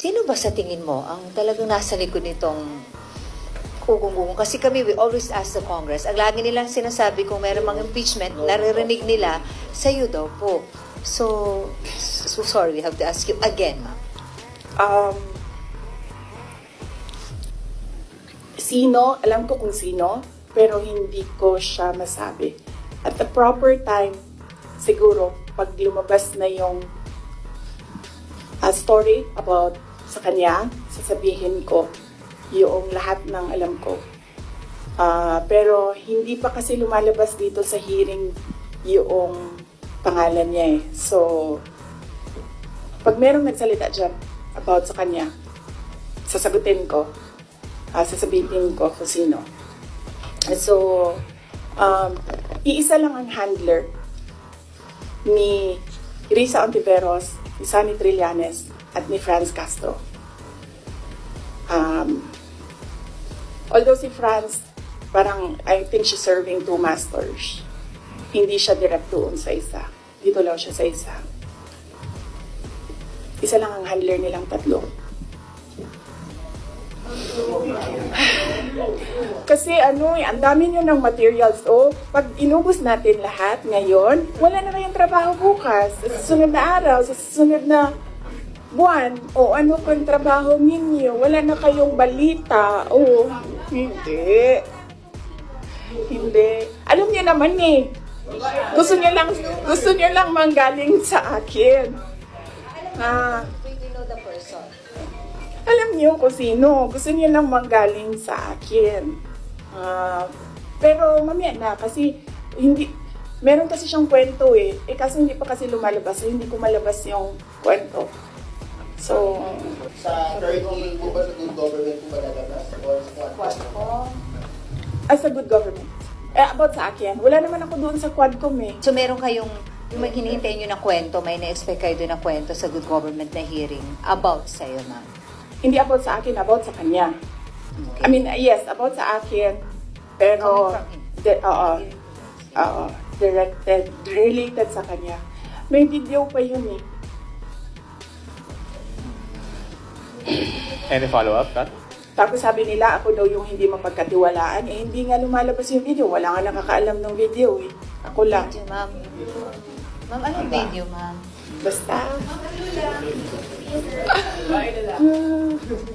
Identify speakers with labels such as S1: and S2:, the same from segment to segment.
S1: Sino ba sa tingin mo ang talagang nasa likod nitong ugong-ugong? Kasi kami, we always ask the Congress. Ang lagi nilang sinasabi kung meron mga impeachment, naririnig nila, sa'yo daw po. So sorry, we have to ask you again, ma'am.
S2: Sino, alam ko kung sino, pero hindi ko siya masabi. At the proper time, siguro, pag lumabas na yung story about sa kanya, sasabihin ko yung lahat ng alam ko. Pero hindi pa kasi lumalabas dito sa hearing yung pangalan niya eh. So, pag merong nagsalita dyan about sa kanya, sasagutin ko. Sasabihin ko kung sino. So, iisa lang ang handler ni Risa Ontiveros, ni Sunny Trillanes, at ni Franz Castro. Although si Franz, parang I think she's serving two masters. Hindi siya direct doon sa isa. Dito lang siya sa isa. Isa lang ang handler nilang tatlo. Kasi ang dami nyo ng materials. Pag inubos natin lahat ngayon, wala na kayong trabaho bukas. Sa susunod na araw, sa susunod na buwan, ano pang trabaho ninyo? Wala na kayong balita. Hindi. Hindi. Alam niyo naman eh. Gusto niyo lang manggaling sa akin.
S1: We know the person.
S2: Alam niyo kung sino. Gusto niyo lang manggaling sa akin. Pero mamaya na kasi meron kasi siyang kwento eh. Kasi hindi pa kasi lumalabas. Hindi ko malabas yung kwento. So,
S3: sa 30 po ba sa good government po ba lalabas? Or sa Quadcom?
S2: as a good government. About sa akin, wala naman ako doon sa Quadcom eh.
S1: So meron kayong, yung may hinihintay nyo na kwento, may na-expect kayo doon na kwento sa good government na hearing about sa'yo, ma'am?
S2: Hindi about sa akin, about sa kanya.
S1: Okay.
S2: I mean, yes, about sa akin. Pero,
S1: Coming from him.
S2: directed, related sa kanya. May video pa yun eh.
S4: Any follow-up, Kat?
S2: Tapos sabi nila, ako daw yung hindi mapagkatiwalaan. Hindi nga lumalabas yung video. Wala nga nakakaalam ng video eh. Ako lang.
S1: Video, ma'am. Ma'am, anong video, ma'am?
S2: Basta.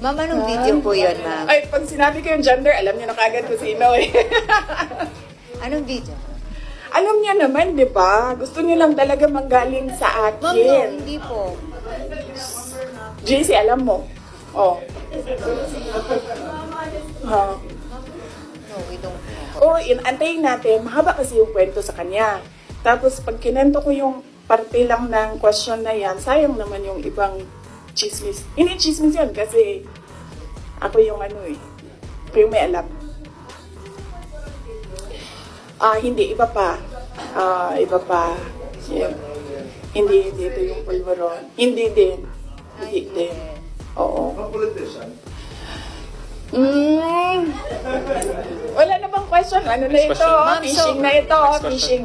S1: Ma'am, anong video po yun, ma'am?
S2: Ay, pag sinabi ko yung gender, alam niyo na kagad kung sino eh.
S1: Anong video?
S2: Alam niya naman, di ba? Gusto niyo lang talaga manggaling sa
S1: Ma'am, no,
S2: akin.
S1: hindi po.
S2: JC, alam mo. Oh.
S1: No, we don't know.
S2: Antayin natin. Mahaba kasi yung kwento sa kanya. Tapos, pag kinento ko yung parte lang ng question na yan, sayang naman yung ibang chismis. Hindi chismis yun kasi ako yung ako yung may alam. Hindi, iba pa. Iba pa. Yeah. Hindi ito yung pulveron. Hindi din. Hindi din. Oo.
S3: Mga politician?
S2: Wala na bang question? Ano na ito?
S1: Ma'am,
S2: Fishing
S1: so-
S2: na ito.
S4: Next question.
S2: Fishing.